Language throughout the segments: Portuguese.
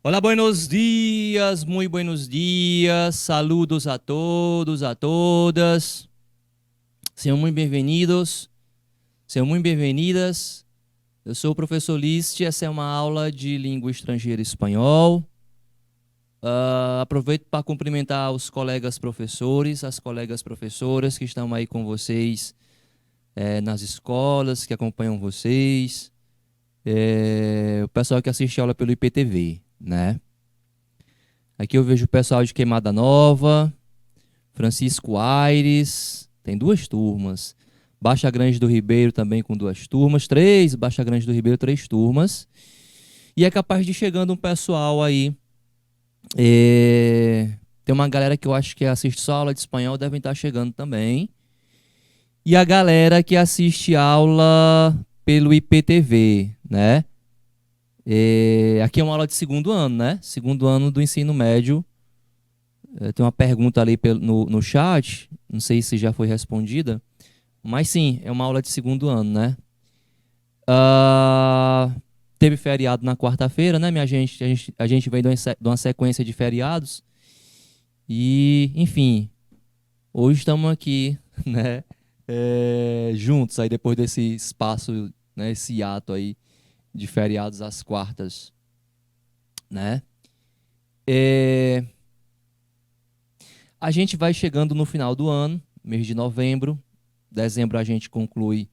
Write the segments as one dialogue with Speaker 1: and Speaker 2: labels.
Speaker 1: Hola, buenos días, muy buenos días, saludos a todos, a todas. Sejam muito bem-vindos, sejam muito bem-vindas. Eu sou o professor List, essa é uma aula de língua estrangeira espanhol. Aproveito para cumprimentar os colegas professores, as colegas professoras que estão aí com vocês nas escolas, que acompanham vocês. O pessoal que assiste a aula pelo IPTV, né? Aqui eu vejo o pessoal de Queimada Nova, Francisco Aires, tem 2 turmas. Baixa Grande do Ribeiro também com 2 turmas. 3, Baixa Grande do Ribeiro, 3 turmas. E é capaz de ir chegando um pessoal aí. Tem uma galera que eu acho que assiste só aula de espanhol, devem estar chegando também. E a galera que assiste aula pelo IPTV, né? Aqui é uma aula de 2º ano, né? 2º ano do ensino médio. Tem uma pergunta ali no chat, não sei se já foi respondida, mas sim, é uma aula de 2º ano, né? Teve feriado na quarta-feira, né, minha gente? A gente vem de uma sequência de feriados. E, enfim, hoje estamos aqui, né? Juntos, aí depois desse espaço, né, esse hiato aí de feriados às quartas, né? A gente vai chegando no final do ano, mês de novembro. Dezembro a gente conclui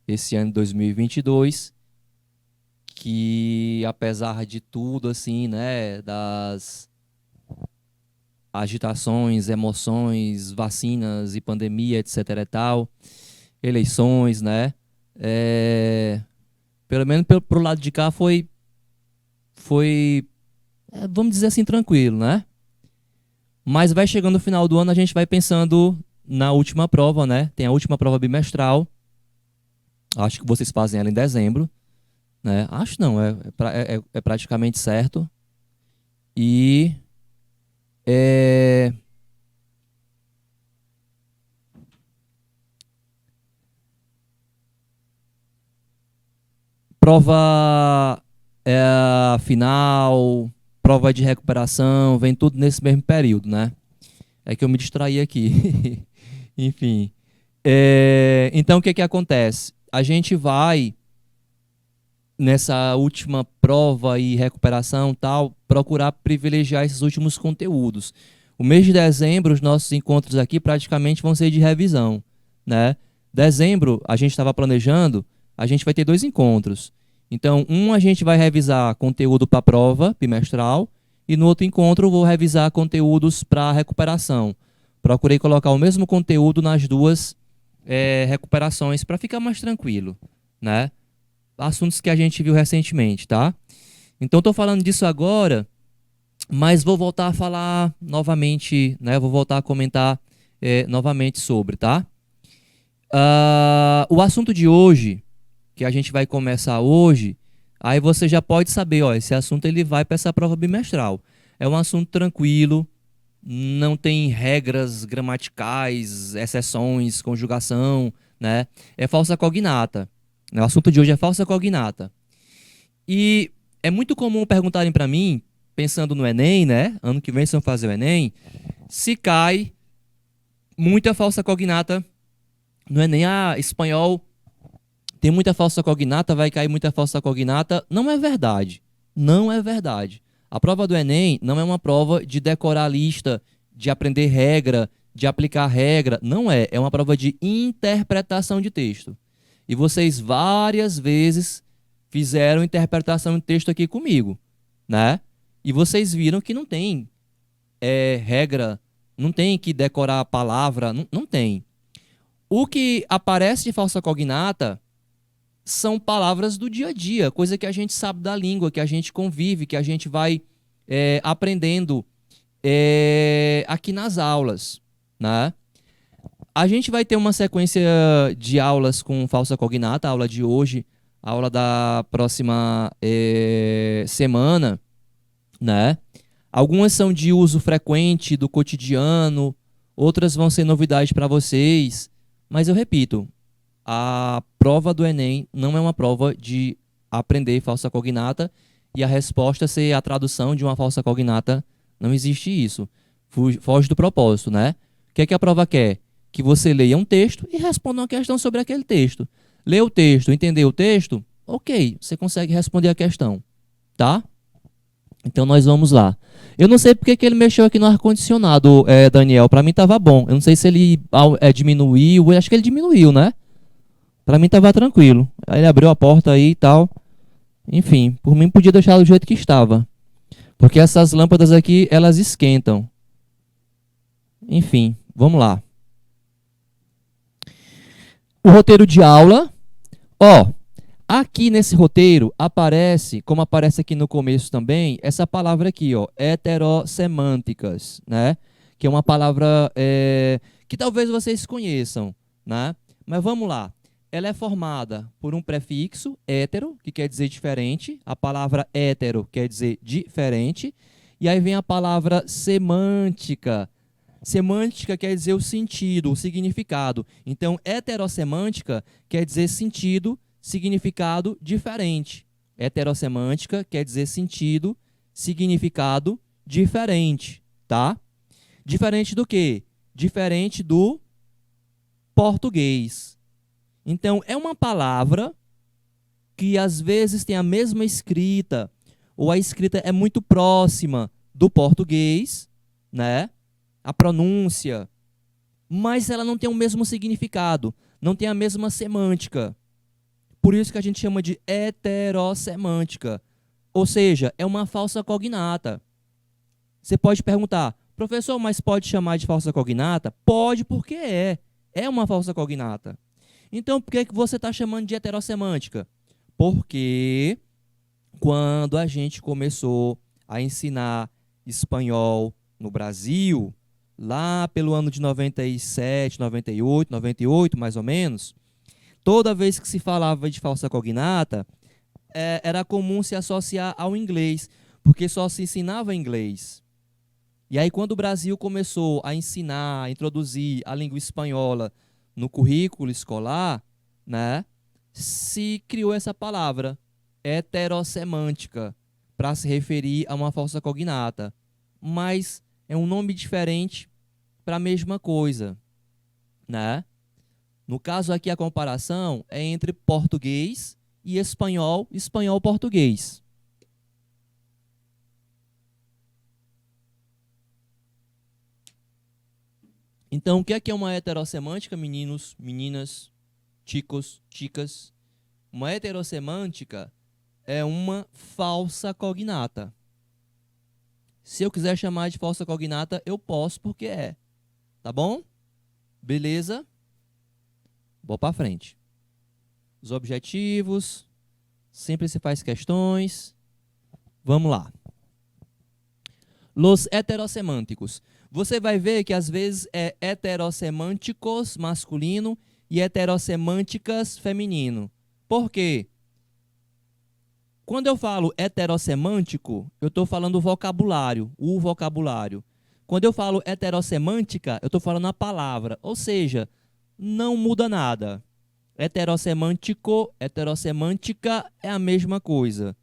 Speaker 1: esse ano de 2022, que apesar de tudo, assim, né, das agitações, emoções, vacinas e pandemia, etc e tal, eleições, né, pelo menos pro lado de cá foi vamos dizer assim, tranquilo, né? Mas vai chegando no final do ano, a gente vai pensando na última prova, né? Tem a última prova bimestral. Acho que vocês fazem ela em dezembro, né? Acho não, é praticamente certo. E prova final, prova de recuperação, vem tudo nesse mesmo período, né? É que eu me distraí aqui. Enfim. Então, o que acontece? A gente vai, nessa última prova e recuperação tal, procurar privilegiar esses últimos conteúdos. O mês de dezembro, os nossos encontros aqui praticamente vão ser de revisão, né? Dezembro, a gente estava planejando, a gente vai ter 2 encontros. Então, a gente vai revisar conteúdo para a prova bimestral e no outro encontro eu vou revisar conteúdos para recuperação. Procurei colocar o mesmo conteúdo nas 2 recuperações para ficar mais tranquilo, né? Assuntos que a gente viu recentemente, tá? Então, estou falando disso agora, mas vou voltar a falar novamente, né? Vou voltar a comentar novamente sobre, tá? O assunto de hoje, que a gente vai começar hoje, aí você já pode saber, ó, esse assunto ele vai para essa prova bimestral. É um assunto tranquilo, não tem regras gramaticais, exceções, conjugação, né? É falsa cognata. O assunto de hoje é falsa cognata. E é muito comum perguntarem para mim, pensando no Enem, né? Ano que vem vocês vão fazer o Enem, se cai muita falsa cognata no Enem. Espanhol tem muita falsa cognata, vai cair muita falsa cognata. Não é verdade. Não é verdade. A prova do Enem não é uma prova de decorar lista, de aprender regra, de aplicar regra. Não é. É uma prova de interpretação de texto. E vocês várias vezes fizeram interpretação de texto aqui comigo, né? E vocês viram que não tem regra, não tem que decorar a palavra, não tem. O que aparece de falsa cognata são palavras do dia a dia, coisa que a gente sabe da língua, que a gente convive, que a gente vai aprendendo aqui nas aulas, né? A gente vai ter uma sequência de aulas com falsa cognata, a aula de hoje, a aula da próxima semana, né? Algumas são de uso frequente do cotidiano, outras vão ser novidades para vocês, mas eu repito, a prova do Enem não é uma prova de aprender falsa cognata e a resposta ser a tradução de uma falsa cognata. Não existe isso. Foge do propósito, né? O que é que a prova quer? Que você leia um texto e responda uma questão sobre aquele texto. Lê o texto, entendeu o texto? Ok, você consegue responder a questão, tá? Então nós vamos lá. Eu não sei porque que ele mexeu aqui no ar-condicionado, Daniel. Para mim tava bom. Eu não sei se ele diminuiu. Eu acho que ele diminuiu, né? Para mim tava tranquilo. Aí ele abriu a porta aí e tal. Enfim, por mim podia deixar do jeito que estava. Porque essas lâmpadas aqui, elas esquentam. Enfim, vamos lá. O roteiro de aula. Ó, aqui nesse roteiro aparece, como aparece aqui no começo também, essa palavra aqui, ó, heterossemânticas, né? Que é uma palavra que talvez vocês conheçam, né? Mas vamos lá. Ela é formada por um prefixo, hétero, que quer dizer diferente. A palavra hétero quer dizer diferente. E aí vem a palavra semântica. Semântica quer dizer o sentido, o significado. Então, heterossemântica quer dizer sentido, significado diferente. Heterossemântica quer dizer sentido, significado diferente, tá? Diferente do quê? Diferente do português. Então, é uma palavra que às vezes tem a mesma escrita, ou a escrita é muito próxima do português, né? A pronúncia, mas ela não tem o mesmo significado, não tem a mesma semântica. Por isso que a gente chama de heterossemântica. Ou seja, é uma falsa cognata. Você pode perguntar, professor, mas pode chamar de falsa cognata? Pode, porque é. É uma falsa cognata. Então, por que você está chamando de heterossemântica? Porque quando a gente começou a ensinar espanhol no Brasil, lá pelo ano de 97, 98, mais ou menos, toda vez que se falava de falsa cognata, era comum se associar ao inglês, porque só se ensinava inglês. E aí, quando o Brasil começou a ensinar, a introduzir a língua espanhola no currículo escolar, né, se criou essa palavra, heterossemântica, para se referir a uma falsa cognata. Mas é um nome diferente para a mesma coisa, né? No caso aqui, a comparação é entre português e espanhol, espanhol-português. Então, o que é uma heterossemântica, meninos, meninas, chicos, chicas? Uma heterossemântica é uma falsa cognata. Se eu quiser chamar de falsa cognata, eu posso, porque é. Tá bom? Beleza? Vou para frente. Os objetivos, sempre se faz questões. Vamos lá. Los heterossemânticos. Você vai ver que às vezes é heterossemânticos masculino e heterossemânticas feminino. Por quê? Quando eu falo heterossemântico, eu estou falando o vocabulário. Quando eu falo heterossemântica, eu estou falando a palavra. Ou seja, não muda nada. Heterossemântico, heterossemântica é a mesma coisa.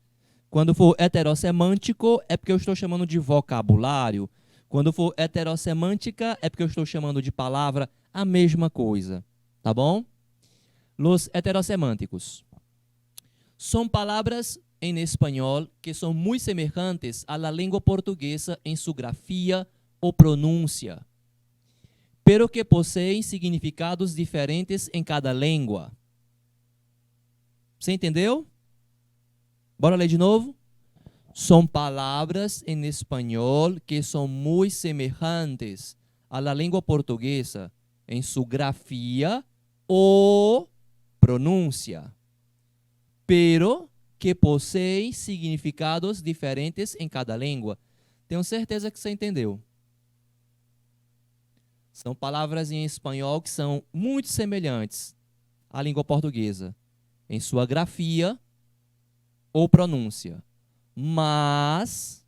Speaker 1: Quando for heterossemântico, é porque eu estou chamando de vocabulário. Quando for heterossemântica, é porque eu estou chamando de palavra, a mesma coisa. Tá bom? Los heterossemânticos. Son palabras en español que son muy semejantes a la lengua portuguesa en su grafía o pronuncia, pero que poseen significados diferentes en cada lengua. Você entendeu? Bora ler de novo? Son palabras en español que son muy semejantes a la lengua portuguesa en su grafía o pronuncia, pero que possuem significados diferentes em cada língua. Tenho certeza que você entendeu. São palavras em espanhol que são muito semelhantes à língua portuguesa, em sua grafia ou pronúncia, mas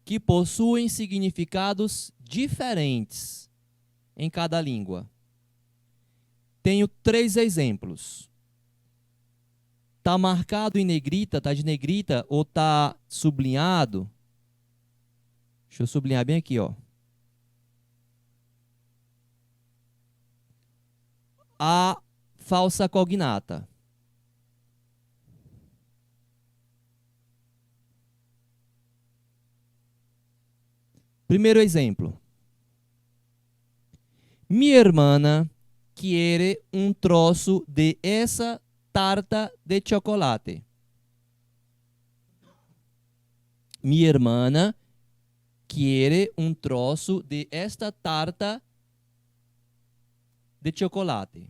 Speaker 1: que possuem significados diferentes em cada língua. Tenho 3 exemplos. Tá marcado em negrita, tá de negrita ou tá sublinhado? Deixa eu sublinhar bem aqui, ó. A falsa cognata. Primeiro exemplo. Mi hermana quiere un trozo de esa tarta de chocolate. Mi hermana quiere un trozo de esta tarta de chocolate.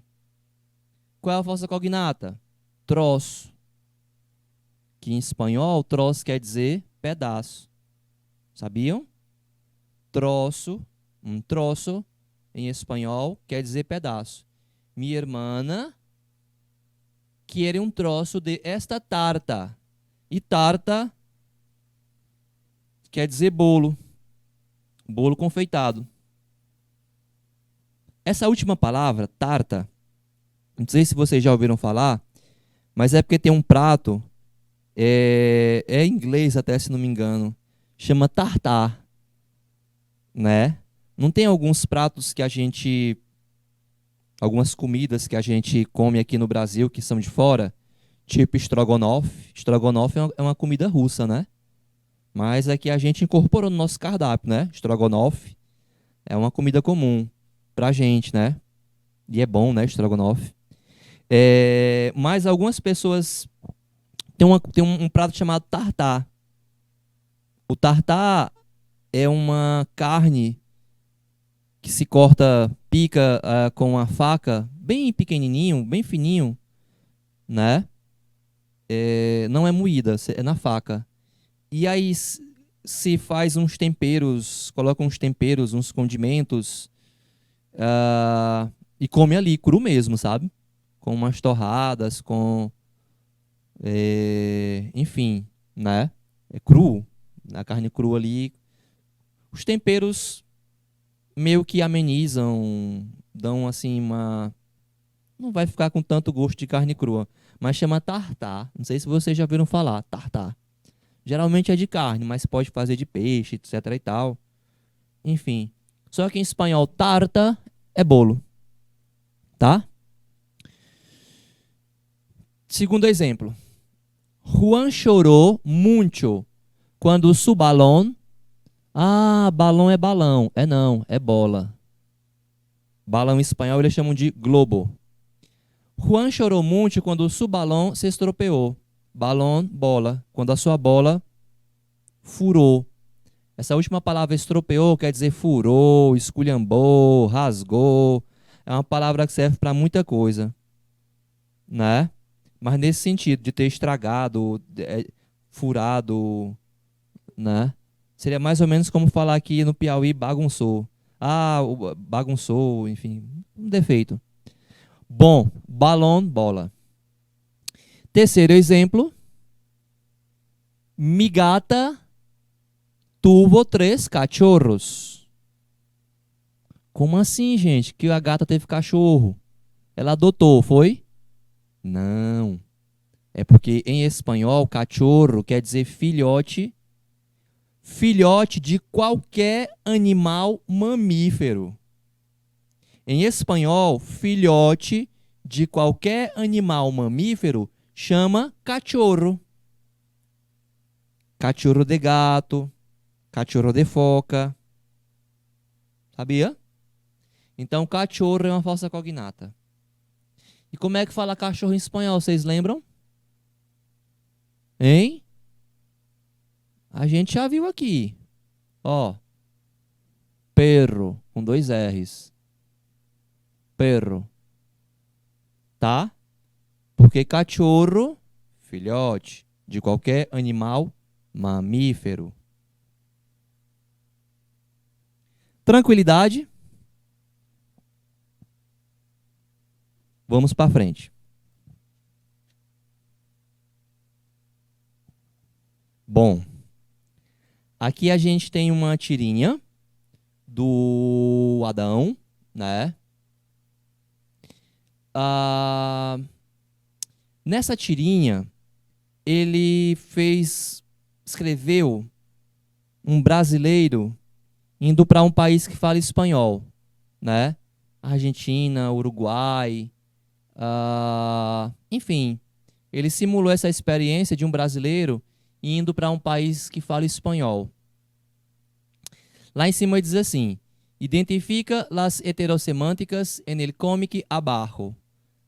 Speaker 1: Qual é a falsa cognata? Troço. Que em espanhol, troço quer dizer pedaço. Sabiam? Troço, um troço, em espanhol, quer dizer pedaço. Mi hermana quiere un troço de esta tarta. E tarta quer dizer bolo. Bolo confeitado. Essa última palavra, tarta, não sei se vocês já ouviram falar, mas é porque tem um prato, é em inglês até, se não me engano, chama tartar, né? Não tem alguns pratos que a gente, algumas comidas que a gente come aqui no Brasil que são de fora, tipo estrogonofe. Estrogonofe é uma comida russa, né? Mas aqui a gente incorporou no nosso cardápio, né? Estrogonofe é uma comida comum pra gente, né? E é bom, né? Estrogonofe. Mas algumas pessoas tem um prato chamado tartar. O tartar é uma carne que se corta, pica com a faca, bem pequenininho, bem fininho, né? Não é moída, é na faca. E aí se faz uns temperos, coloca uns temperos, uns condimentos, e come ali, cru mesmo, sabe? Com umas torradas, enfim, né? É cru, a carne crua ali. Os temperos meio que amenizam, dão assim uma... Não vai ficar com tanto gosto de carne crua, mas chama tartar. Não sei se vocês já ouviram falar, tartar. Geralmente é de carne, mas pode fazer de peixe, etc e tal. Enfim. Só que em espanhol, tarta é bolo. Tá? Segundo exemplo. Juan chorou muito quando su balão... Ah, balão é balão. É não, é bola. Balão em espanhol eles chamam de globo. Juan chorou muito quando su balão se estropeou. Balão, bola. Quando a sua bola furou. Essa última palavra estropeou quer dizer furou, esculhambou, rasgou. É uma palavra que serve para muita coisa, né? Mas nesse sentido, de ter estragado, furado, né? Seria mais ou menos como falar aqui no Piauí bagunçou. Ah, bagunçou, enfim, um defeito. Bom, balão, bola. Terceiro exemplo. Mi gata tuvo 3 cachorros. Como assim, gente? Que a gata teve cachorro? Ela adotou, foi? Não. É porque em espanhol, cachorro quer dizer filhote. Filhote de qualquer animal mamífero. Em espanhol, filhote de qualquer animal mamífero chama cachorro. Cachorro de gato, cachorro de foca. Sabia? Então, cachorro é uma falsa cognata. E como é que fala cachorro em espanhol, vocês lembram? Hein? A gente já viu aqui. Ó. Perro, com 2 R's. Perro. Tá? Porque cachorro, filhote de qualquer animal mamífero. Tranquilidade? Vamos para frente. Bom, aqui a gente tem uma tirinha do Adão, né? Nessa tirinha, ele escreveu um brasileiro indo para um país que fala espanhol, né? Argentina, Uruguai, enfim, ele simulou essa experiência de um brasileiro indo para um país que fala espanhol. Lá em cima diz assim: identifica las heterosemânticas en el cómic abajo,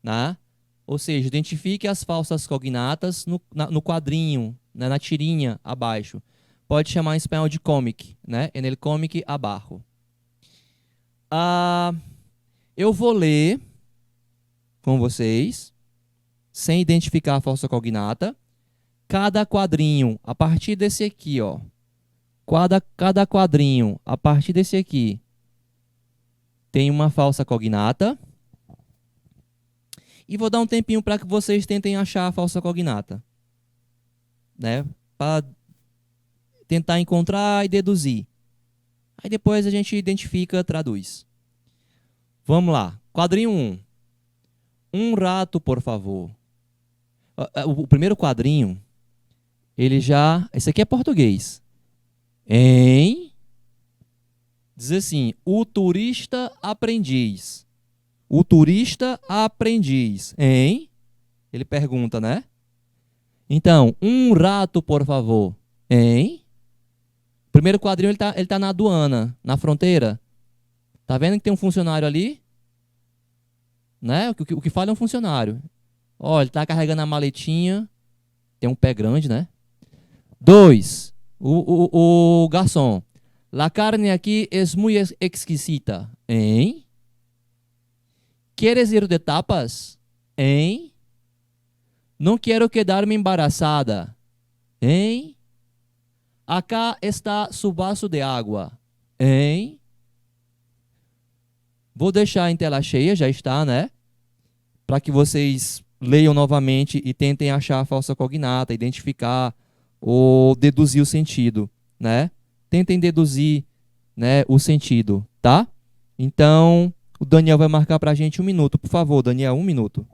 Speaker 1: né? Ou seja, identifique as falsas cognatas no quadrinho, né? Na tirinha abaixo. Pode chamar em espanhol de cómic, né? En el cómic abajo. Eu vou ler com vocês, sem identificar a falsa cognata, cada quadrinho, a partir desse aqui, ó. Cada quadrinho, a partir desse aqui, tem uma falsa cognata. E vou dar um tempinho para que vocês tentem achar a falsa cognata, né? Para tentar encontrar e deduzir. Aí depois a gente identifica, traduz. Vamos lá. Quadrinho 1. Um rato, por favor. O primeiro quadrinho, ele já... Esse aqui é português. Diz assim: o turista aprendiz. O turista aprendiz. Ele pergunta, né? Então, um rato, por favor. O primeiro quadrinho, ele tá na aduana, na fronteira. Tá vendo que tem um funcionário ali? Né? O que fala é um funcionário. Ó, ele tá carregando a maletinha. Tem um pé grande, né? 2. O garçom. La carne aqui es muy exquisita. ¿Quieres ir de tapas? Não quero quedar-me embaraçada. Acá está su vaso de água. Vou deixar em tela cheia, já está, né? Para que vocês leiam novamente e tentem achar a falsa cognata, identificar ou deduzir o sentido, né? Tentem deduzir, né, o sentido, tá? Então, o Daniel vai marcar para a gente 1 minuto. Por favor, Daniel, 1 minuto.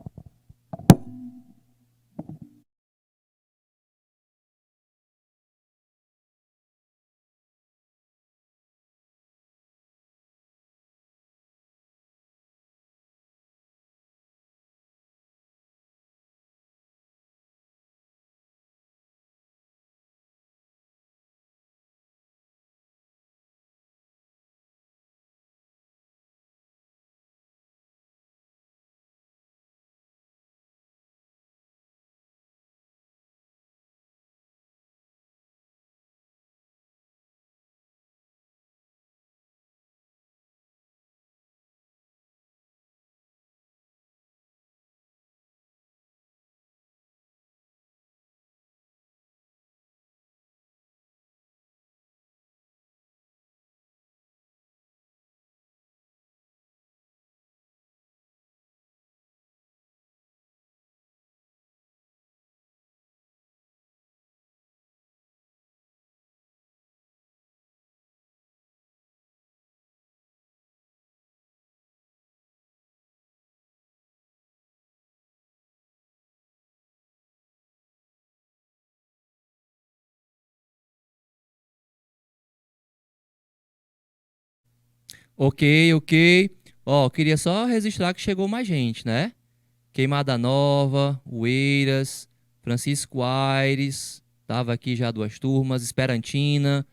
Speaker 1: Ok. Ó, queria só registrar que chegou mais gente, né? Queimada Nova, Oeiras, Francisco Aires, tava aqui já 2 turmas, Esperantina,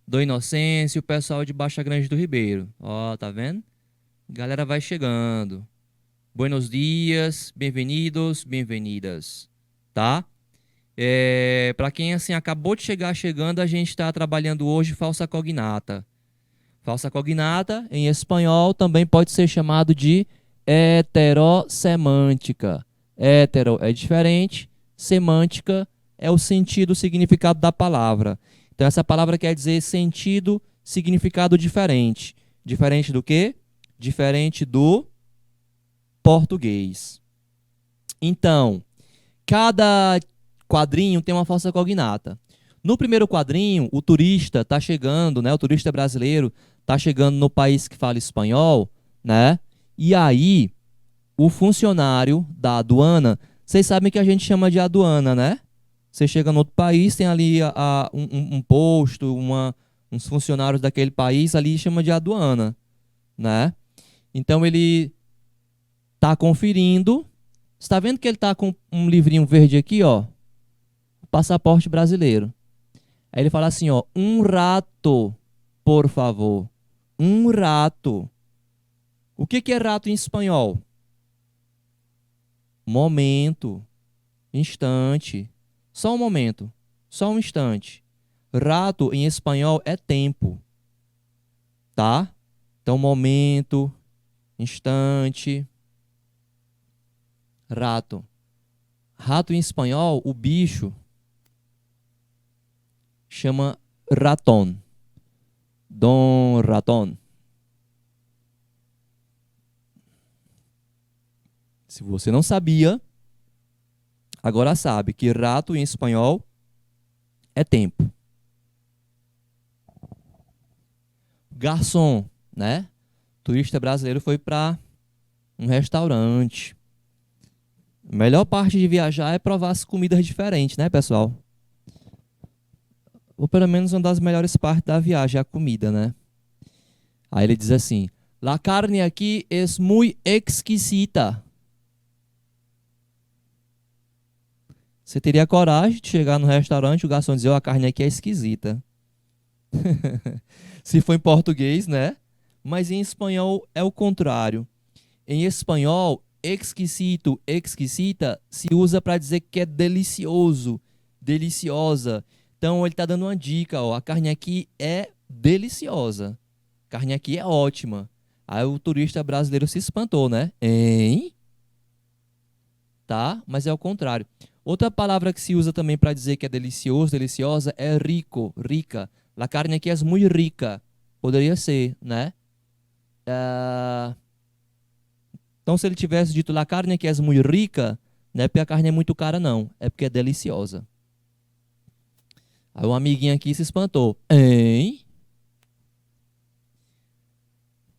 Speaker 1: do Inocêncio, o pessoal de Baixa Grande do Ribeiro. Ó, tá vendo? Galera vai chegando. Buenos dias, bem-vindos, bem-vindas, tá? Para quem assim acabou de chegar chegando, a gente está trabalhando hoje falsa cognata. Falsa cognata, em espanhol, também pode ser chamado de heterossemântica. Hetero é diferente, semântica é o sentido, o significado da palavra. Então, essa palavra quer dizer sentido, significado diferente. Diferente do quê? Diferente do português. Então, cada quadrinho tem uma falsa cognata. No primeiro quadrinho, o turista está chegando, né? O turista brasileiro está chegando no país que fala espanhol, né? E aí, o funcionário da aduana Vocês sabem que a gente chama de aduana, né? Você chega no outro país, tem ali um posto, uns funcionários daquele país ali chama de aduana, né? Então ele está conferindo. Você está vendo que ele está com um livrinho verde aqui, ó? Passaporte brasileiro. Aí ele fala assim, ó, um rato, por favor. Um rato. O que é rato em espanhol? Momento, instante. Só um momento, só um instante. Rato em espanhol é tempo, tá? Então, momento, instante, rato. Rato em espanhol, o bicho, chama ratón. Don ratón. Se você não sabia, agora sabe que rato em espanhol é tempo. Garçom, né? O turista brasileiro foi para um restaurante. A melhor parte de viajar é provar as comidas diferentes, né, pessoal? Ou pelo menos uma das melhores partes da viagem é a comida, né? Aí ele diz assim: La carne aqui es muy exquisita. Você teria coragem de chegar no restaurante e o garçom dizer: oh, a carne aqui é esquisita. Se for em português, né? Mas em espanhol é o contrário. Em espanhol, exquisito, exquisita se usa para dizer que é delicioso, deliciosa. Então ele está dando uma dica, ó, a carne aqui é deliciosa. A carne aqui é ótima. Aí o turista brasileiro se espantou, né? Hein? Tá? Mas é o contrário. Outra palavra que se usa também para dizer que é delicioso, deliciosa é rico, rica. A carne aqui é muito rica. Poderia ser, né? Então, se ele tivesse dito la carne que é muito rica, não é porque a carne é muito cara, não. É porque é deliciosa. Aí um amiguinho aqui se espantou. Hein?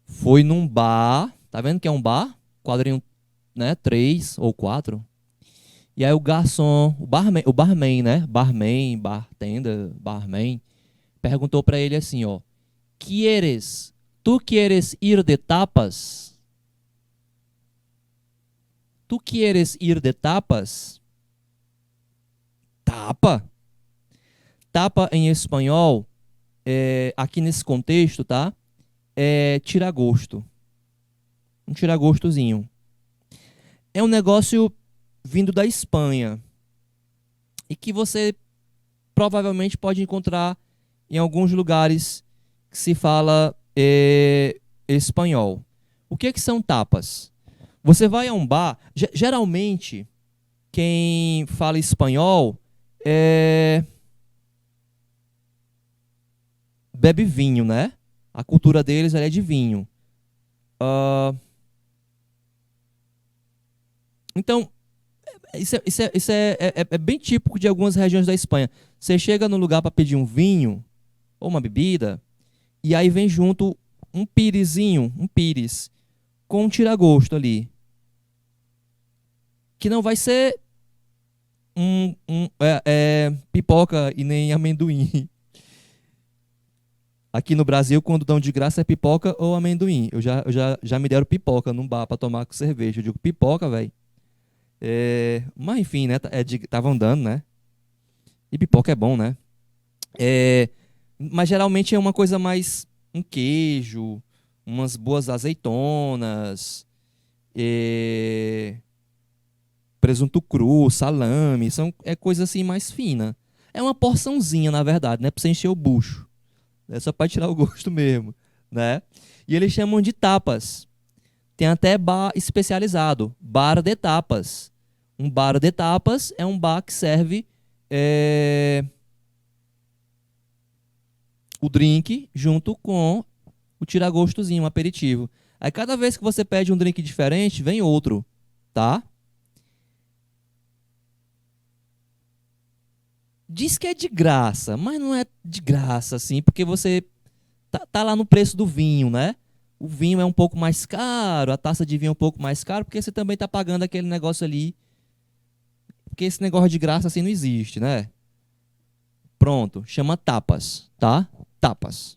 Speaker 1: Foi num bar. Tá vendo que é um bar? Quadrinho, né? 3 ou 4. E aí o garçom, o barman, né? Barman, bartender, barman, perguntou para ele assim, ó. Tu quieres ir de tapas? Tu quieres ir de tapas? Tapa? Tapa em espanhol, aqui nesse contexto, tá? É tira-gosto. Um tira-gostozinho. É um negócio vindo da Espanha e que você provavelmente pode encontrar em alguns lugares que se fala espanhol. O que são tapas? Você vai a um bar, geralmente quem fala espanhol bebe vinho, né? A cultura deles é de vinho. Então, isso é bem típico de algumas regiões da Espanha. Você chega no lugar para pedir um vinho ou uma bebida, e aí vem junto um pirizinho, um pires, com um tira-gosto ali. Que não vai ser pipoca e nem amendoim. Aqui no Brasil, quando dão de graça, é pipoca ou amendoim. Já me deram pipoca num bar para tomar com cerveja. Eu digo, pipoca, velho. Mas enfim, né? Estavam dando, né? E pipoca é bom, né? Mas geralmente é uma coisa mais um queijo, umas boas azeitonas, presunto cru, salame, é coisa assim mais fina. É uma porçãozinha, na verdade, né? Pra você encher o bucho. É só para tirar o gosto mesmo, né? E eles chamam de tapas. Tem até bar especializado, bar de tapas. Um bar de tapas é um bar que serve o drink junto com o tira-gostozinho, um aperitivo. Aí cada vez que você pede um drink diferente, vem outro, tá? Diz que é de graça, mas não é de graça, assim, porque você tá lá no preço do vinho, né? O vinho é um pouco mais caro, a taça de vinho é um pouco mais caro, porque você também tá pagando aquele negócio ali porque esse negócio de graça assim não existe, né? Pronto, chama tapas, tá? Tapas.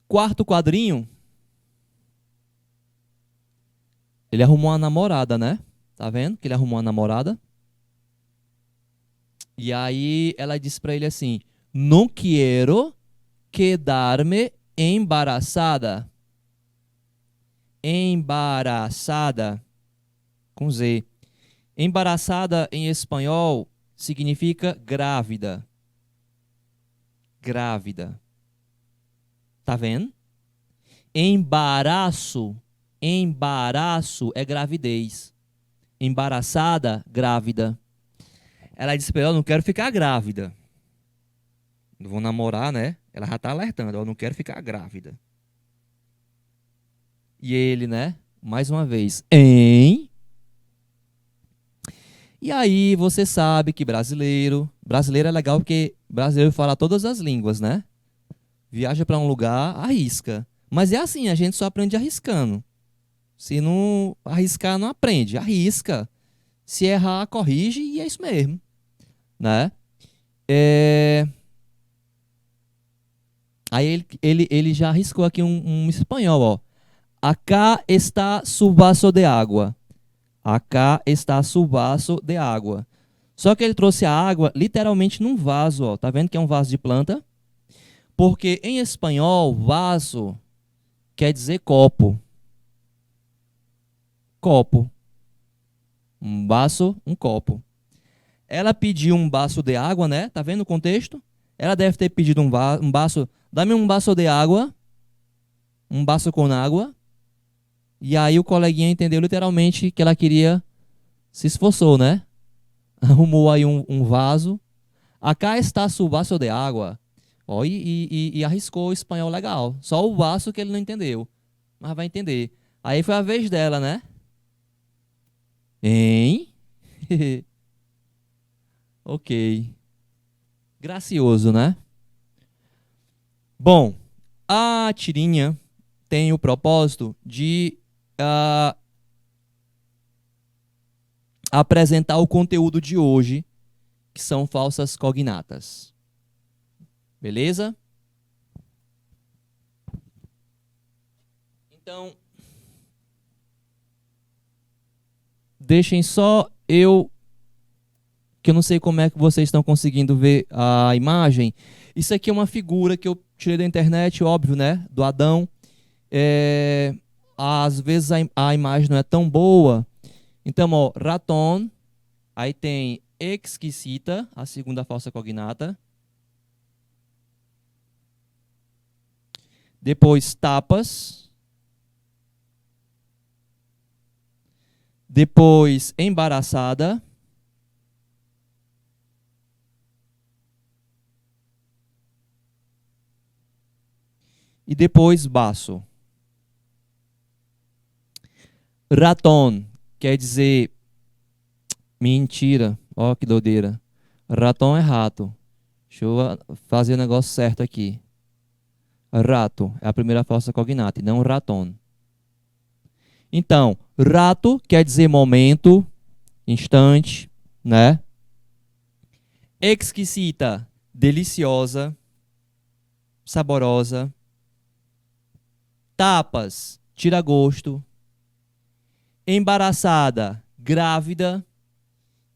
Speaker 1: Quarto quadrinho, ele arrumou uma namorada, né? Tá vendo que ele arrumou uma namorada? E aí ela disse pra ele assim: "Não quero quedar-me embaraçada." Embaraçada com Z. Embaraçada em espanhol significa grávida. Grávida. Tá vendo? Embaraço. Embaraço é gravidez. Embaraçada, grávida. Ela disse pra ele: "Eu não quero ficar grávida. Não vou namorar, né?" Ela já tá alertando: "Eu não quero ficar grávida." E ele, né? Mais uma vez, hein? E aí você sabe que brasileiro é legal porque brasileiro fala todas as línguas, né? Viaja pra um lugar, arrisca. Mas é assim, a gente só aprende arriscando. Se não arriscar, não aprende. Arrisca. Se errar, corrige e é isso mesmo, né? É... Aí ele já arriscou aqui um espanhol, ó. Acá está su vaso de água. Acá está su vaso de água. Só que ele trouxe a água literalmente num vaso, ó. Tá vendo que é um vaso de planta? Porque em espanhol, vaso quer dizer copo. Copo. Um vaso, um copo. Ela pediu um vaso de água, né? Tá vendo o contexto? Ela deve ter pedido um vaso. Dá-me um vaso de água. Um vaso com água. E aí o coleguinha entendeu literalmente que ela queria. Se esforçou, né? Arrumou aí um vaso. Acá está su vaso de água. Ó, e arriscou o espanhol legal. Só o vaso que ele não entendeu. Mas vai entender. Aí foi a vez dela, né? Hein? Ok. Gracioso, né? Bom, a tirinha tem o propósito de ah, apresentar o conteúdo de hoje, que são falsas cognatas. Beleza? Então, deixem só que eu não sei como é que vocês estão conseguindo ver a imagem. Isso aqui é uma figura que eu tirei da internet, óbvio, né? Do Adão. Às vezes a imagem não é tão boa. Então, ó, raton, aí tem exquisita, a segunda falsa cognata. Depois tapas. Depois embaraçada. E depois baço. Raton quer dizer mentira. Ó, que doideira. Raton é rato. Deixa eu fazer o negócio certo aqui. Rato é a primeira falsa cognata e não raton. Então, rato quer dizer momento, instante, né? Exquisita, deliciosa, saborosa. Tapas, tira gosto. Embaraçada, grávida.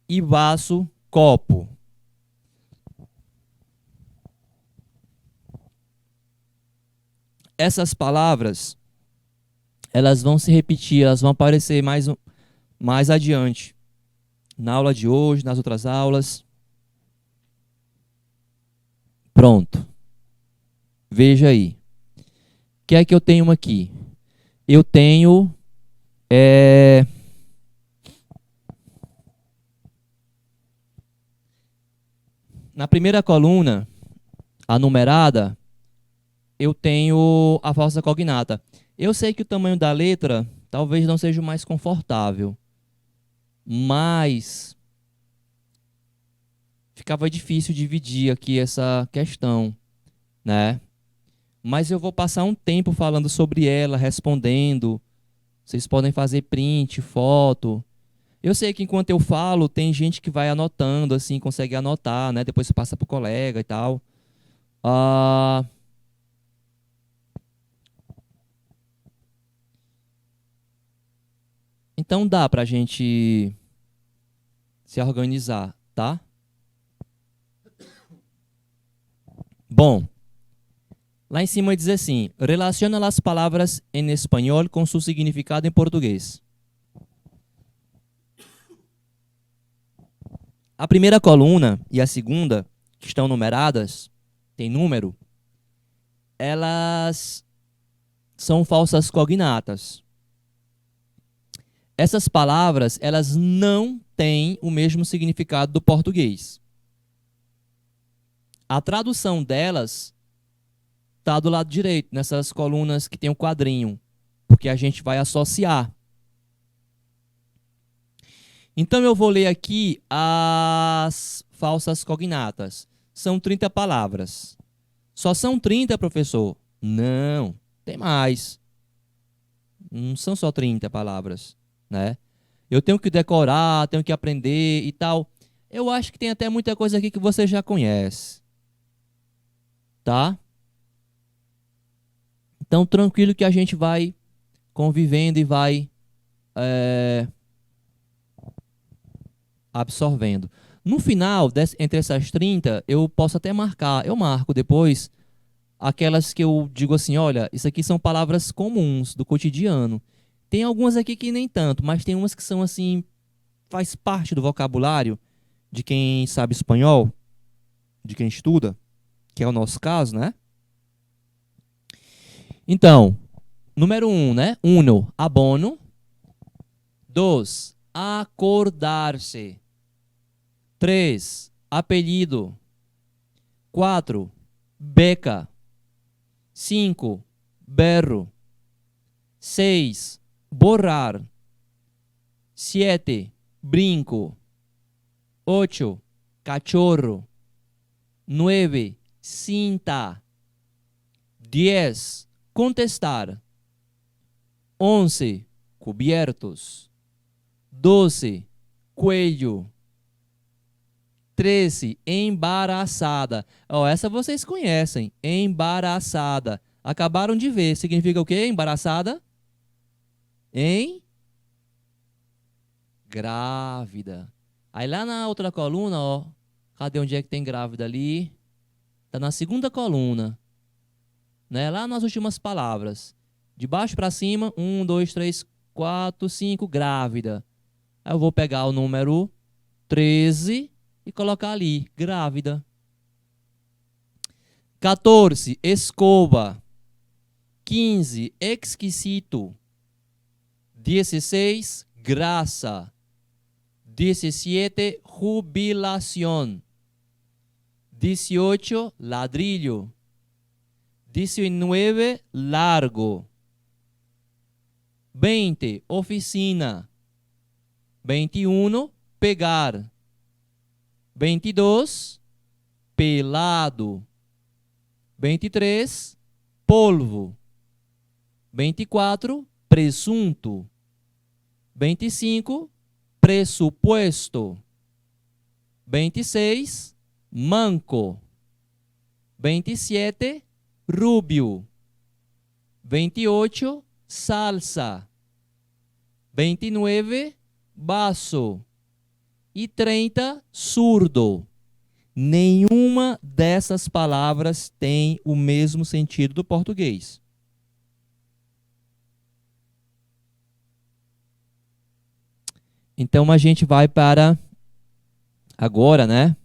Speaker 1: E vaso, copo. Essas palavras, elas vão se repetir, elas vão aparecer mais adiante. Na aula de hoje, nas outras aulas. Pronto. Veja aí. O que é que eu tenho aqui? Eu tenho... Na primeira coluna, a numerada, eu tenho a falsa cognata. Eu sei que o tamanho da letra talvez não seja o mais confortável, mas ficava difícil dividir aqui essa questão, né? mas eu vou passar um tempo falando sobre ela, respondendo. Vocês podem fazer print, foto. Eu sei que enquanto eu falo, tem gente que vai anotando, assim, consegue anotar, né? Depois passa para o colega e tal. Ah, então dá para a gente se organizar, tá? Bom, lá em cima diz assim: relaciona as palavras em espanhol com seu significado em português. A primeira coluna e a segunda, que estão numeradas, tem número, elas são falsas cognatas. Essas palavras, elas não têm o mesmo significado do português. A tradução delas está do lado direito, nessas colunas que tem um quadrinho, porque a gente vai associar. Então eu vou ler aqui as falsas cognatas. São 30 palavras. Só são 30, professor? Não, tem mais. Não são só 30 palavras, né? Eu tenho que decorar, tenho que aprender e tal. Eu acho que tem até muita coisa aqui que você já conhece. Tá? Então, tranquilo que a gente vai convivendo e vai absorvendo. No final, entre essas 30, eu posso até marcar. Eu marco depois aquelas que eu digo assim, olha, isso aqui são palavras comuns do cotidiano. Tem algumas aqui que nem tanto, mas tem umas que são assim, faz parte do vocabulário de quem sabe espanhol, de quem estuda, que é o nosso caso, né? Então, número 1, né? Uno, abono. 2, acordar-se. 3, apelido. 4, beca. 5, berro. 6, borrar. 7, brinco. 8, cachorro. 9, cinta. 10, contestar. 11, cubiertos. 12, coelho. 13, embaraçada. Ó, essa vocês conhecem. Embaraçada. Acabaram de ver. Significa o quê? Embaraçada? Grávida. Aí lá na outra coluna, ó. Cadê onde é que tem grávida ali? Tá na segunda coluna. Né? Lá nas últimas palavras. De baixo para cima, 1, 2, 3, 4, 5, grávida. Aí eu vou pegar o número 13 e colocar ali, grávida. 14, escova. 15, exquisito. 16, graça. 17, jubilación. 18, ladrillo. 19, largo. 20, oficina. 21, pegar. 22, pelado. 23, polvo. 24, presunto. 25, presupuesto. 26, manco. 27, rubio. 28, salsa. 29, vaso. E 30, surdo. Nenhuma dessas palavras tem o mesmo sentido do português. Então a gente vai para agora, né?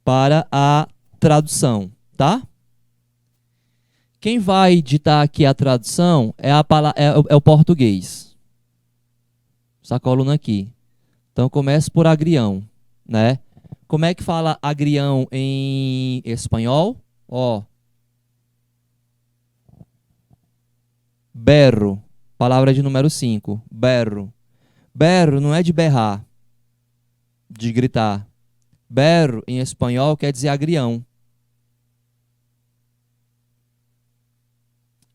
Speaker 1: Para a tradução, tá? Quem vai ditar aqui a tradução é o português. Essa coluna aqui. Então começa por agrião, né? Como é que fala agrião em espanhol? Ó. Berro. Palavra de número 5. Berro. Berro não é de berrar, de gritar. Berro, em espanhol, quer dizer agrião.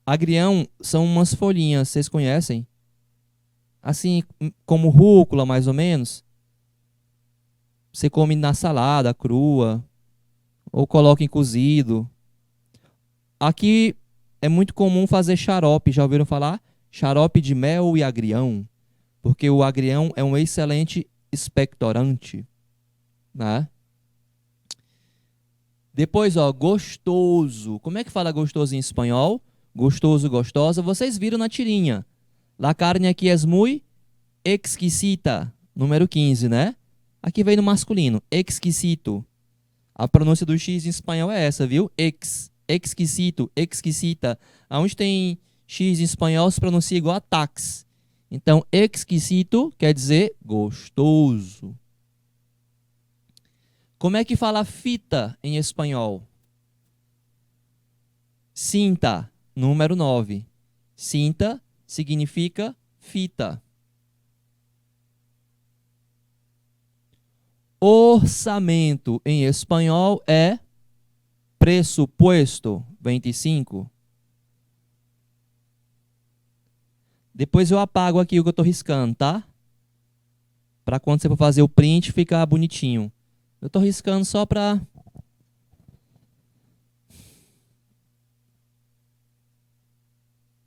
Speaker 1: Agrião são umas folhinhas, vocês conhecem? Assim como rúcula, mais ou menos. Você come na salada, crua, ou coloca em cozido. Aqui é muito comum fazer xarope, já ouviram falar? Xarope de mel e agrião, porque o agrião é um excelente expectorante, né? Depois, ó, gostoso. Como é que fala gostoso em espanhol? Gostoso, gostosa. Vocês viram na tirinha. La carne aqui es muy exquisita. Número 15, né? Aqui vem no masculino. Exquisito. A pronúncia do X em espanhol é essa, viu? Exquisito, exquisita. Aonde tem X em espanhol se pronuncia igual a tax. Então, exquisito quer dizer gostoso. Como é que fala fita em espanhol? Cinta, número 9. Cinta significa fita. Orçamento em espanhol é pressuposto, 25. Depois eu apago aqui o que eu estou riscando, tá? Para quando você for fazer o print ficar bonitinho. Eu estou riscando só para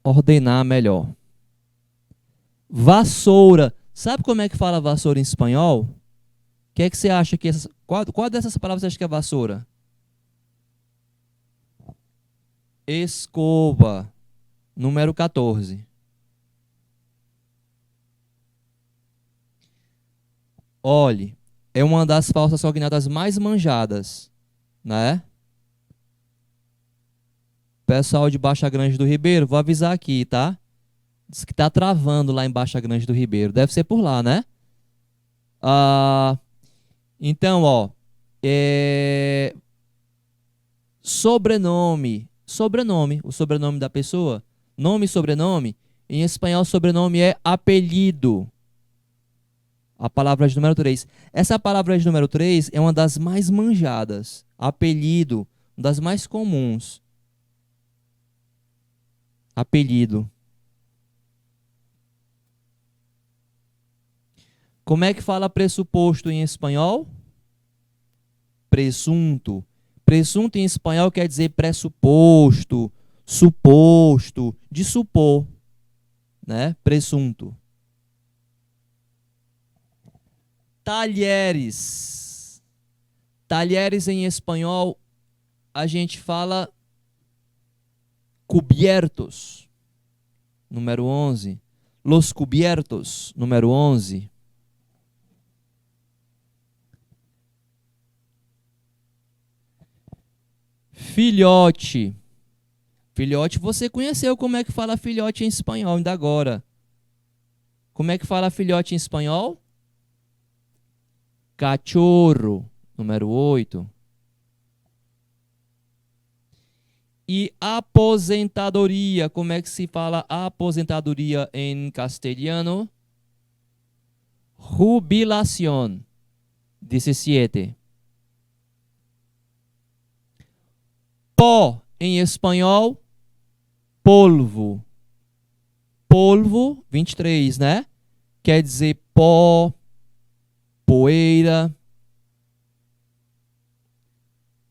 Speaker 1: ordenar melhor. Vassoura. Sabe como é que fala vassoura em espanhol? O que é que você acha que qual dessas palavras você acha que é vassoura? Escova, número 14. Olhe, é uma das falsas cognatas mais manjadas, né? Pessoal de Baixa Grande do Ribeiro, vou avisar aqui, tá? Diz que tá travando lá em Baixa Grande do Ribeiro. Deve ser por lá, né? Então, ó, sobrenome, o sobrenome da pessoa, nome e sobrenome. Em espanhol, sobrenome é apelido. A palavra de número 3. Essa palavra de número 3 é uma das mais manjadas. Apelido, uma das mais comuns. Apelido. Como é que fala pressuposto em espanhol? Presunto. Presunto em espanhol quer dizer pressuposto, suposto, de supor, né? Presunto. Talheres. Talheres em espanhol a gente fala cubiertos, número 11. Los cubiertos, número 11. Filhote. Filhote, você conheceu como é que fala filhote em espanhol ainda agora. Como é que fala filhote em espanhol? Cachorro, número 8. E aposentadoria, como é que se fala aposentadoria em castelhano? Jubilación, 17. Pó, em espanhol, polvo. Polvo, 23, né? Quer dizer pó, poeira.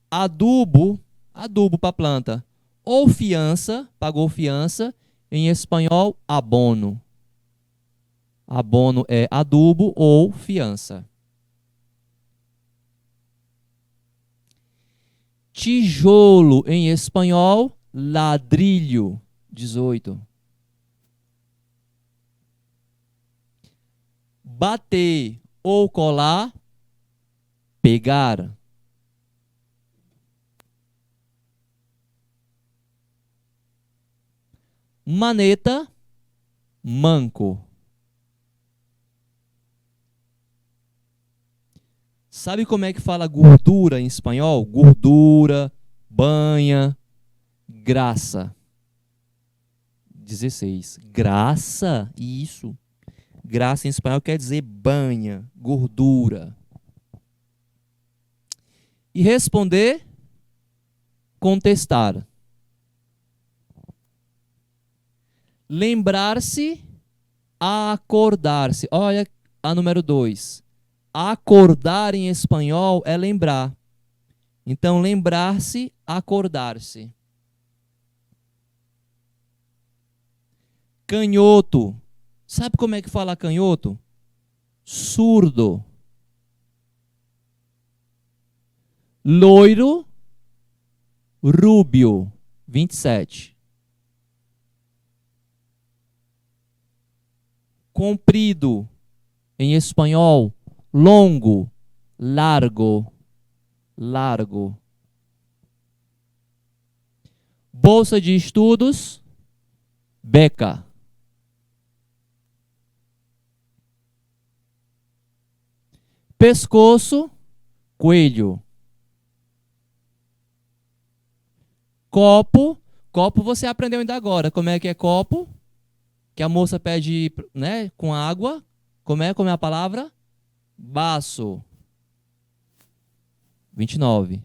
Speaker 1: Adubo, adubo para planta. Ou fiança, pagou fiança. Em espanhol, abono. Abono é adubo ou fiança. Tijolo, em espanhol, ladrilho, 18. Bater ou colar, pegar. Maneta, manco. Sabe como é que fala gordura em espanhol? Gordura, banha, graça. 16. Graça? Isso. Graça em espanhol quer dizer banha, gordura. E responder, contestar. Lembrar-se, acordar-se. Olha a número 2. Acordar em espanhol é lembrar. Então, lembrar-se, acordar-se. Canhoto. Sabe como é que fala canhoto? Surdo. Loiro, rúbio. 27. Comprido. Em espanhol, longo, largo, largo. Bolsa de estudos, beca. Pescoço, coelho. Copo, copo você aprendeu ainda agora. Como é que é copo? Que a moça pede, né, com água. Como é a palavra? Baço. 29.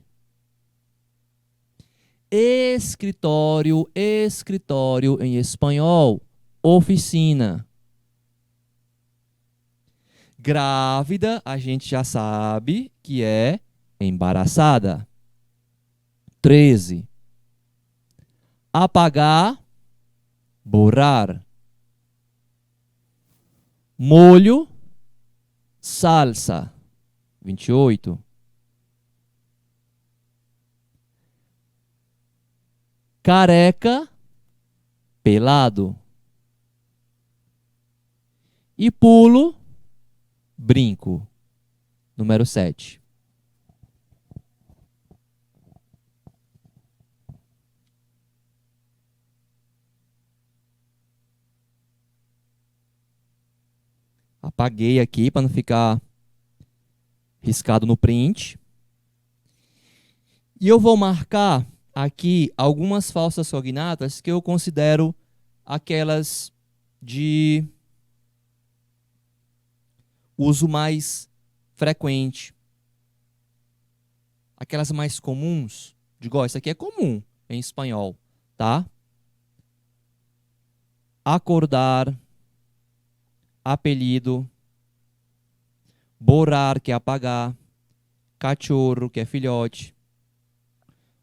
Speaker 1: Escritório, escritório em espanhol, oficina. Grávida, a gente já sabe que é embaraçada. 13. Apagar, borrar. Molho, salsa. 28. Careca, pelado. E pulo, brinco. Número 7. Apaguei aqui para não ficar riscado no print. E eu vou marcar aqui algumas falsas cognatas que eu considero aquelas de uso mais frequente. Aquelas mais comuns. Digo, ó, isso aqui é comum em espanhol, tá? Acordar, apelido, borrar, que é apagar, cachorro, que é filhote,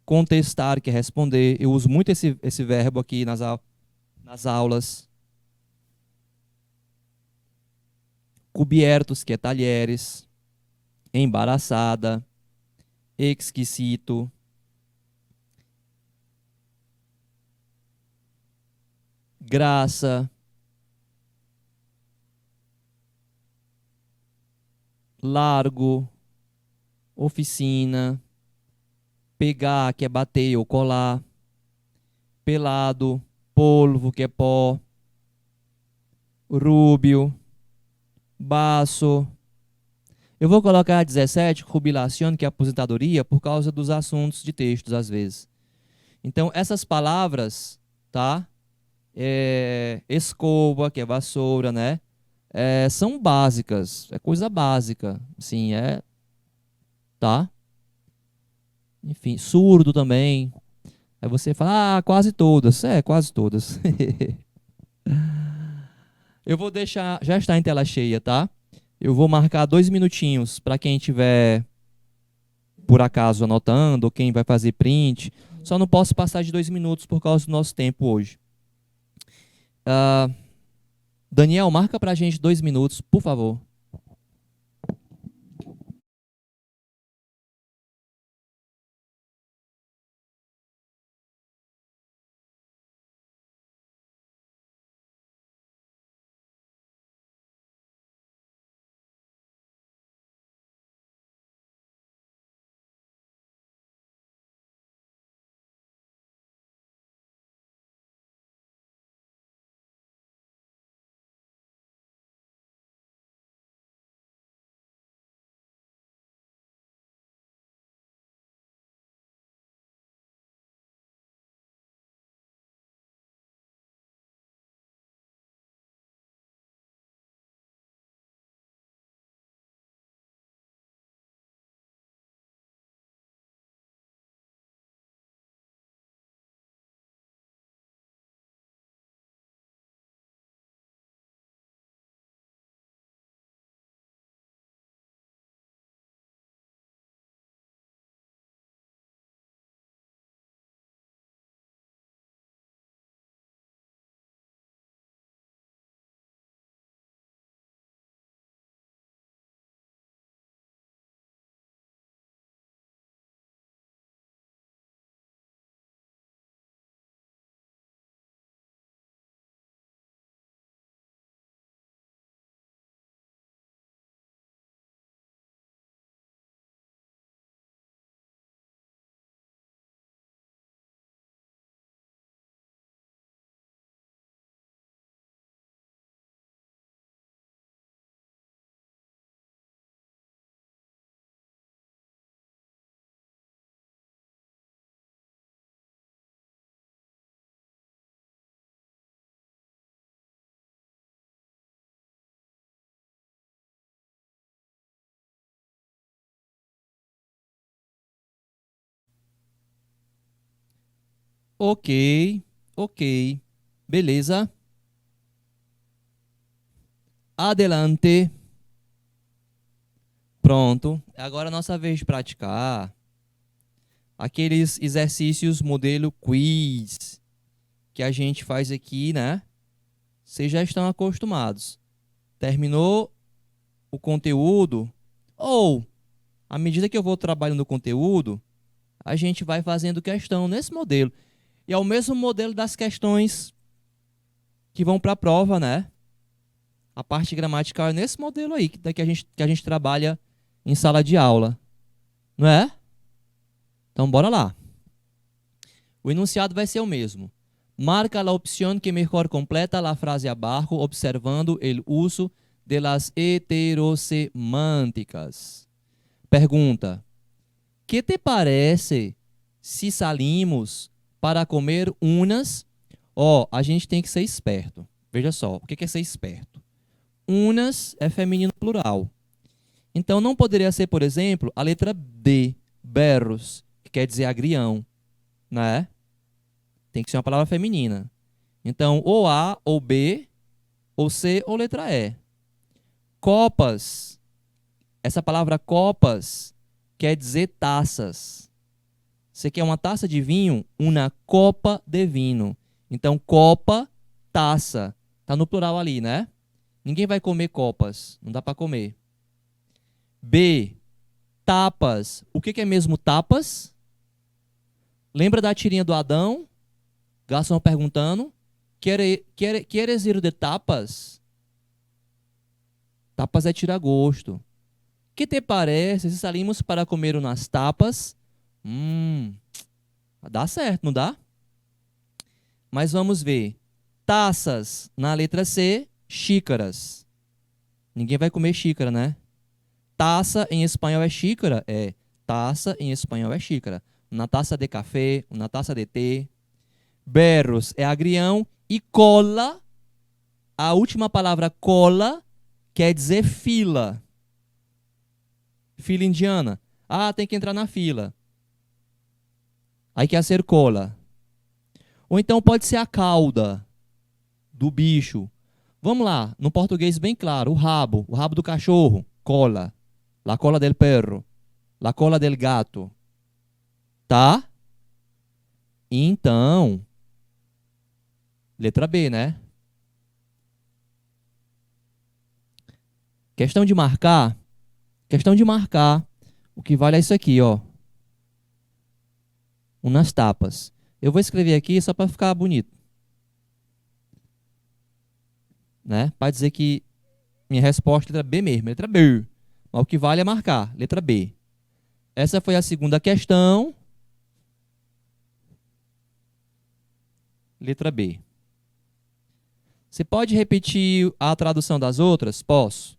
Speaker 1: contestar, que é responder. Eu uso muito esse verbo aqui nas aulas. Cubiertos, que é talheres, embaraçada, exquisito, graça, largo, oficina, pegar, que é bater ou colar, pelado, polvo, que é pó, rúbio, baço. Eu vou colocar 17, jubilação, que é aposentadoria, por causa dos assuntos de textos, às vezes. Então, essas palavras, tá? Escova, que é vassoura, né? São básicas, é coisa básica, assim, tá? Enfim, surdo também. Aí você fala, quase todas. Quase todas. Eu vou deixar, já está em tela cheia, tá? Eu vou marcar 2 minutinhos para quem tiver, por acaso, anotando, ou quem vai fazer print. Só não posso passar de 2 minutos por causa do nosso tempo hoje. Daniel, marca pra gente 2 minutos, por favor. Ok, ok. Beleza. Adelante. Pronto. Agora é a nossa vez de praticar aqueles exercícios modelo quiz que a gente faz aqui, né? Vocês já estão acostumados. Terminou o conteúdo, ou à medida que eu vou trabalhando o conteúdo, a gente vai fazendo questão nesse modelo. E é o mesmo modelo das questões que vão para a prova, né? A parte gramatical é nesse modelo aí que a gente trabalha em sala de aula, não é? Então, bora lá. O enunciado vai ser o mesmo. Marca la opción que mejor completa la frase abajo, observando el uso de las heterosemânticas. Pergunta: que te parece se salimos para comer unas? Ó, a gente tem que ser esperto. Veja só, o que é ser esperto? Unas é feminino plural. Então não poderia ser, por exemplo, a letra D, berros, que quer dizer agrião, né? Tem que ser uma palavra feminina. Então, ou A, ou B, ou C, ou letra E. Copas. Essa palavra copas quer dizer taças. Você quer uma taça de vinho? Uma copa de vinho. Então, copa, taça. Tá no plural ali, né? Ninguém vai comer copas. Não dá para comer. B, tapas. O que é mesmo tapas? Lembra da tirinha do Adão? Garçom perguntando. Queres ir de tapas? Tapas é tira-gosto. Que te parece se salimos para comer umas tapas? Dá certo, não dá? Mas vamos ver. Taças na letra C, xícaras. Ninguém vai comer xícara, né? Taça em espanhol é xícara? É. Taça em espanhol é xícara. Uma taça de café, uma taça de té. Berros é agrião. E cola, a última palavra cola, quer dizer fila. Fila indiana. Ah, tem que entrar na fila. Aí quer ser cola. Ou então pode ser a cauda do bicho. Vamos lá, no português bem claro, o rabo do cachorro, cola. La cola del perro, la cola del gato. Tá? Então, letra B, né? Questão de marcar, o que vale é isso aqui, ó. Umas tapas. Eu vou escrever aqui só para ficar bonito, né? Para dizer que minha resposta é letra B mesmo, letra B. Mas o que vale é marcar, letra B. Essa foi a segunda questão, letra B. Você pode repetir a tradução das outras? Posso.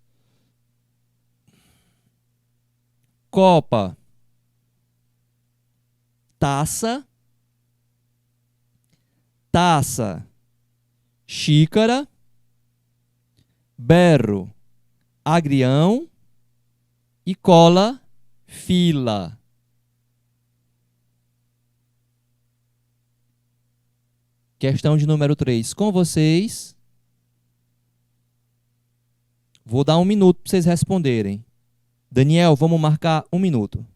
Speaker 1: Copa, taça, taça, xícara, berro, agrião e cola, fila. Questão de número 3 com vocês. Vou dar 1 minuto para vocês responderem. Daniel, vamos marcar 1 minuto.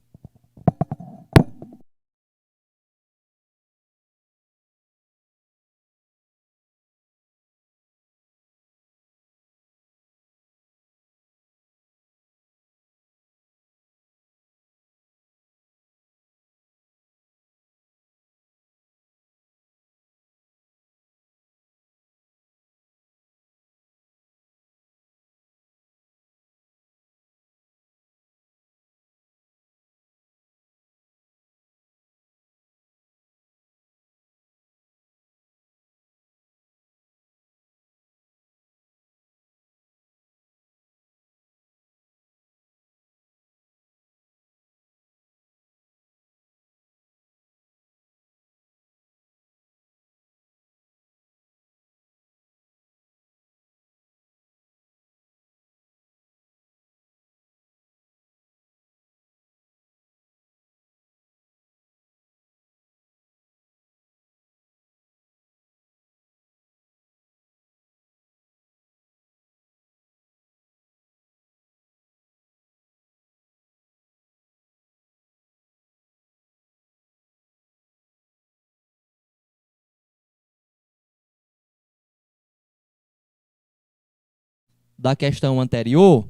Speaker 1: da questão anterior,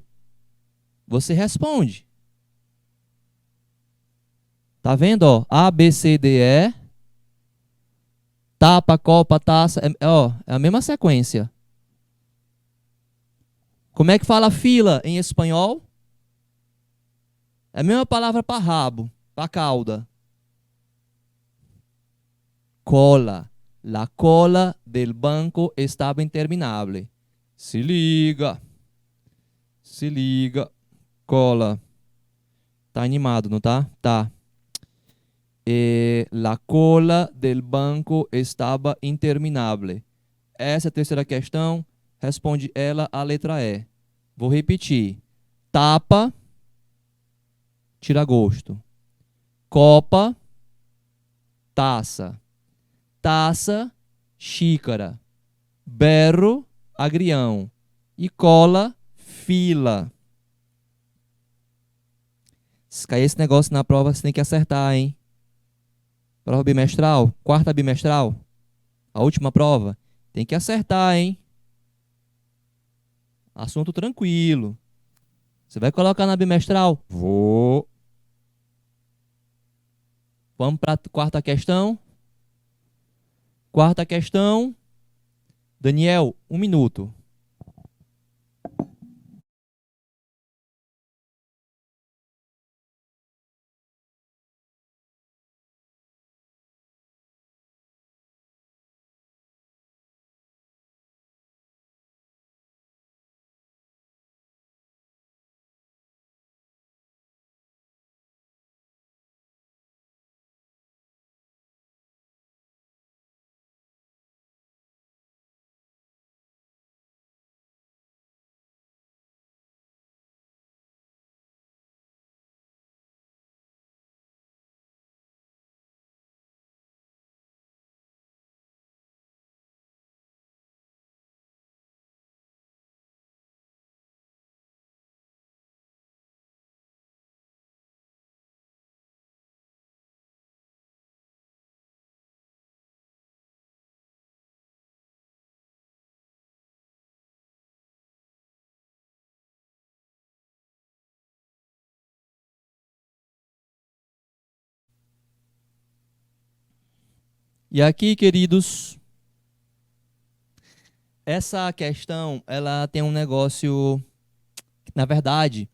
Speaker 1: você responde. Tá vendo, ó? A, B, C, D, E. Tapa, copa, taça. É a mesma sequência. Como é que fala fila em espanhol? É a mesma palavra para rabo, para cauda. Cola. La cola del banco estaba interminable. Se liga. Se liga. Cola. Tá animado, não tá? Tá. La cola del banco estaba interminable. Essa é a terceira questão. Responde ela a letra E. Vou repetir. Tapa, tira gosto. Copa, taça. Taça, xícara. Berro, agrião. E cola, fila. Se cair esse negócio na prova, você tem que acertar, hein? Prova bimestral, quarta bimestral. A última prova. Tem que acertar, hein? Assunto tranquilo. Você vai colocar na bimestral? Vou. Vamos para a quarta questão. Quarta questão. Daniel, 1 minuto. E aqui, queridos, essa questão, ela tem um negócio, na verdade,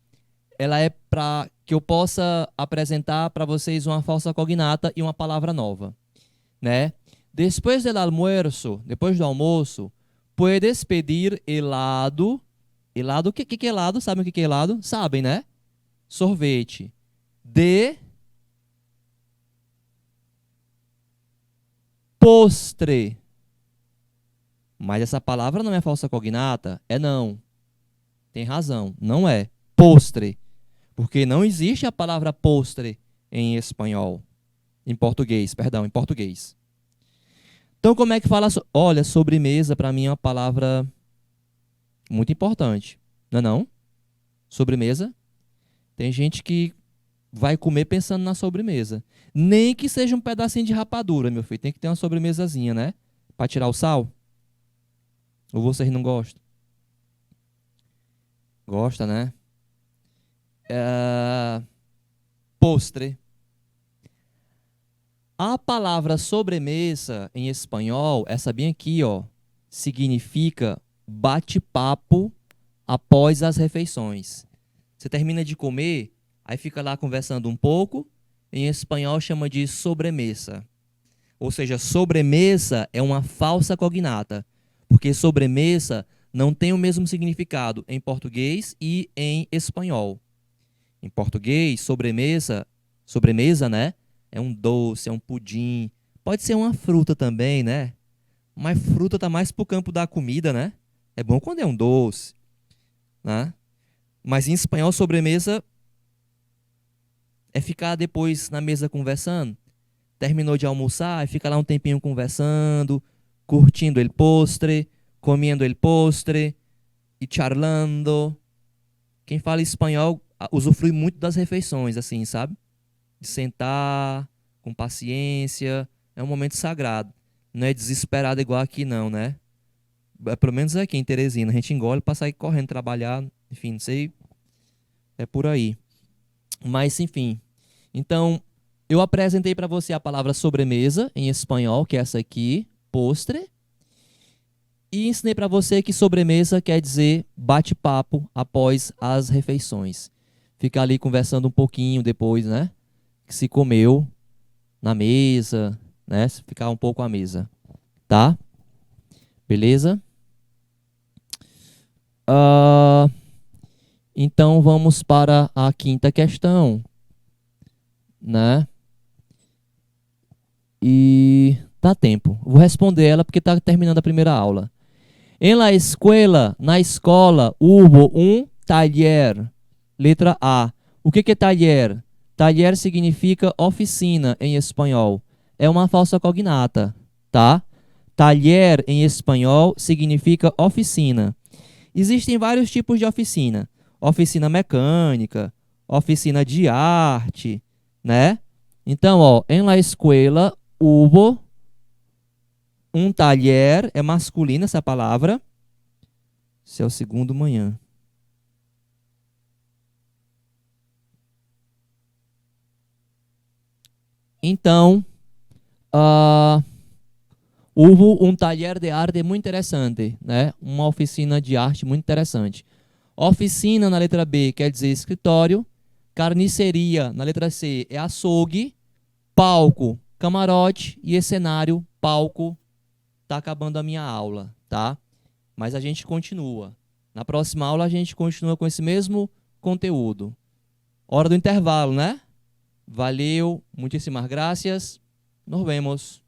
Speaker 1: ela é para que eu possa apresentar para vocês uma falsa cognata e uma palavra nova, né? Depois do almuerzo, depois do almoço, puedes pedir helado. Helado, o que é helado? Sabem o que é helado? Sabem, né? Sorvete. De postre. Mas essa palavra não é falsa cognata? É não. Tem razão, não é. Postre. Porque não existe a palavra postre em espanhol. Em português, perdão, em português. Então, como é que fala? Olha, sobremesa para mim é uma palavra muito importante. Não é não? Sobremesa. Tem gente que vai comer pensando na sobremesa. Nem que seja um pedacinho de rapadura, meu filho. Tem que ter uma sobremesazinha, né? Para tirar o sal. Ou vocês não gostam? Gosta, né? Postre. A palavra sobremesa em espanhol, essa bem aqui, ó, significa bate-papo após as refeições. Você termina de comer, aí fica lá conversando um pouco. Em espanhol chama de sobremesa. Ou seja, sobremesa é uma falsa cognata, porque sobremesa não tem o mesmo significado em português e em espanhol. Em português, sobremesa, né? É um doce, é um pudim. Pode ser uma fruta também, né? Mas fruta tá mais pro campo da comida, né? É bom quando é um doce, né? Mas em espanhol, sobremesa é ficar depois na mesa conversando. Terminou de almoçar, e fica lá um tempinho conversando, curtindo el postre, comendo el postre e charlando. Quem fala espanhol usufrui muito das refeições, assim, sabe? De sentar com paciência. É um momento sagrado. Não é desesperado igual aqui, não, né? Pelo menos aqui em Teresina, a gente engole para sair correndo trabalhar, enfim, não sei, é por aí. Mas, enfim. Então, eu apresentei para você a palavra sobremesa em espanhol, que é essa aqui, postre. E ensinei para você que sobremesa quer dizer bate-papo após as refeições. Ficar ali conversando um pouquinho depois, né? Que se comeu na mesa, né? Ficar um pouco à mesa, tá? Beleza? Ah, então vamos para a quinta questão, né? E dá tempo. Vou responder ela porque está terminando a primeira aula. En la escuela, na escola, hubo um taller. Letra A. O que é taller? Taller significa oficina em espanhol. É uma falsa cognata, tá? Taller em espanhol significa oficina. Existem vários tipos de oficina. Oficina mecânica, oficina de arte, né? Então, ó, en la escuela hubo um taller, é masculina essa palavra. Esse é o segundo manhã. Então, houve um taller de arte muito interessante, né? Uma oficina de arte muito interessante. Oficina na letra B quer dizer escritório. Carniceria na letra C é açougue. Palco, camarote. E cenário, palco. Tá acabando a minha aula, tá? Mas a gente continua. Na próxima aula a gente continua com esse mesmo conteúdo. Hora do intervalo, né? Valeu, muitíssimas graças. Nos vemos.